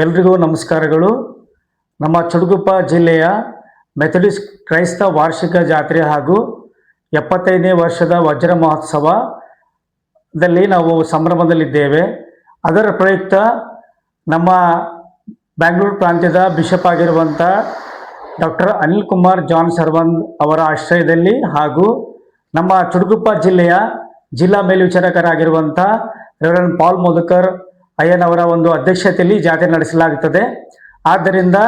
ಎಲ್ರಿಗೂ ನಮಸ್ಕಾರಗಳು. ನಮ್ಮ ಚುಡುಗುಪ್ಪ ಜಿಲ್ಲೆಯ ಮೆಥಡಿಸ್ಟ್ ಕ್ರೈಸ್ತ ವಾರ್ಷಿಕ ಜಾತ್ರೆ ಹಾಗೂ 75ನೇ ವರ್ಷದ ವಜ್ರ ಮಹೋತ್ಸವದಲ್ಲಿ ನಾವು ಸಂಭ್ರಮದಲ್ಲಿದ್ದೇವೆ. ಅದರ ಪ್ರಯುಕ್ತ ನಮ್ಮ ಬೆಂಗಳೂರು ಪ್ರಾಂತ್ಯದ ಬಿಷಪ್ ಆಗಿರುವಂಥ ಡಾಕ್ಟರ್ ಅನಿಲ್ ಕುಮಾರ್ ಜಾನ್ ಸರ್ವನ್ ಅವರ ಆಶ್ರಯದಲ್ಲಿ ಹಾಗೂ ನಮ್ಮ ಚುಡುಗುಪ್ಪ ಜಿಲ್ಲೆಯ ಜಿಲ್ಲಾ ಮೇಲ್ವಿಚಾರಕರಾಗಿರುವಂಥ ರೆವರೆಂಡ್ ಪಾಲ್ ಮೋದಕರ್ ಅಯ್ಯನವರ ಒಂದು ಅಧ್ಯಕ್ಷತೆಯಲ್ಲಿ ಜಾತ್ರೆ ನಡೆಸಲಾಗುತ್ತದೆ. ಆದ್ದರಿಂದ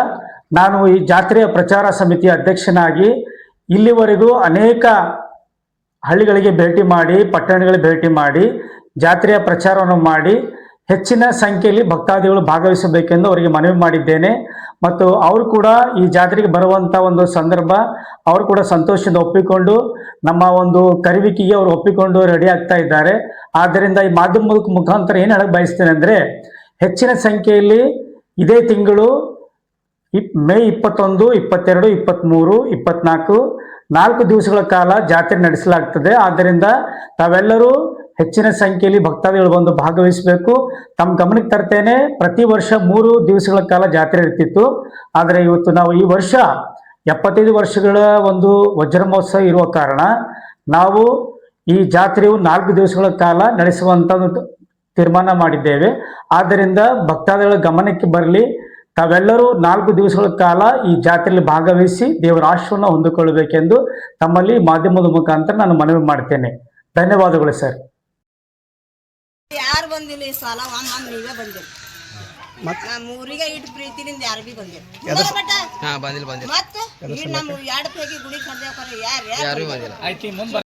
ನಾನು ಈ ಜಾತ್ರೆಯ ಪ್ರಚಾರ ಸಮಿತಿಯ ಅಧ್ಯಕ್ಷನಾಗಿ ಇಲ್ಲಿವರೆಗೂ ಅನೇಕ ಹಳ್ಳಿಗಳಿಗೆ ಭೇಟಿ ಮಾಡಿ, ಪಟ್ಟಣಗಳಿಗೆ ಭೇಟಿ ಮಾಡಿ ಜಾತ್ರೆಯ ಪ್ರಚಾರವನ್ನು ಮಾಡಿ ಹೆಚ್ಚಿನ ಸಂಖ್ಯೆಯಲ್ಲಿ ಭಕ್ತಾದಿಗಳು ಭಾಗವಹಿಸಬೇಕೆಂದು ಅವರಿಗೆ ಮನವಿ ಮಾಡಿದ್ದೇನೆ. ಮತ್ತು ಅವರು ಕೂಡ ಈ ಜಾತ್ರೆಗೆ ಬರುವಂಥ ಒಂದು ಸಂದರ್ಭ ಅವರು ಕೂಡ ಸಂತೋಷದಿಂದ ಒಪ್ಪಿಕೊಂಡು ನಮ್ಮ ಒಂದು ಕರೆವಿಕೆಗೆ ಅವರು ಒಪ್ಪಿಕೊಂಡು ರೆಡಿ ಆಗ್ತಾ ಇದ್ದಾರೆ. ಆದ್ದರಿಂದ ಈ ಮಾಧ್ಯಮದ ಮುಖಾಂತರ ಏನು ಹೇಳಕ್ಕೆ ಬಯಸ್ತೇನೆ ಅಂದರೆ, ಹೆಚ್ಚಿನ ಸಂಖ್ಯೆಯಲ್ಲಿ ಇದೇ ತಿಂಗಳು ಮೇ 21, 22, 23, 24 4 ದಿವಸಗಳ ಕಾಲ ಜಾತ್ರೆ ನಡೆಸಲಾಗ್ತದೆ. ಆದ್ದರಿಂದ ತಾವೆಲ್ಲರೂ ಹೆಚ್ಚಿನ ಸಂಖ್ಯೆಯಲ್ಲಿ ಭಕ್ತಾದಿಗಳು ಬಂದು ಭಾಗವಹಿಸಬೇಕು. ತಮ್ಮ ಗಮನಕ್ಕೆ ತರ್ತೇನೆ, ಪ್ರತಿ ವರ್ಷ 3 ದಿವಸಗಳ ಕಾಲ ಜಾತ್ರೆ ಇರ್ತಿತ್ತು. ಆದರೆ ಇವತ್ತು ನಾವು ಈ ವರ್ಷ 75 ವರ್ಷಗಳ ಒಂದು ವಜ್ರ ಮಹೋತ್ಸವ ಇರುವ ಕಾರಣ ನಾವು ಈ ಜಾತ್ರೆಯು 4 ದಿವಸಗಳ ಕಾಲ ನಡೆಸುವಂಥ ತೀರ್ಮಾನ ಮಾಡಿದ್ದೇವೆ. ಆದ್ದರಿಂದ ಭಕ್ತಾದಿಗಳ ಗಮನಕ್ಕೆ ಬರಲಿ, ತಾವೆಲ್ಲರೂ 4 ದಿವಸಗಳ ಕಾಲ ಈ ಜಾತ್ರೆಯಲ್ಲಿ ಭಾಗವಹಿಸಿ ದೇವರ ಆಶೀರ್ವಾದವನ್ನು ಹೊಂದಿಕೊಳ್ಳಬೇಕೆಂದು ತಮ್ಮಲ್ಲಿ ಮಾಧ್ಯಮದ ಮುಖಾಂತರ ನಾನು ಮನವಿ ಮಾಡ್ತೇನೆ. ಧನ್ಯವಾದಗಳು ಸರ್. ಯಾರು ಬಂದಿಲ್ಲ ಈ ಸಾಲ ನೀವೇ ಬಂದಿಲ್ಲ. ಮೂರಿಗೆ ಇಟ್ಟು ಪ್ರೀತಿನಿಂದ ಯಾರು ಬಿ ಬಂದಿಲ್ಲ. ಮತ್ತೆ ನಮ್ಮ ಎರಡು ಪೈಕಿ ಗುಡಿ ಕರ್ದೇವ್ರ ಯಾರು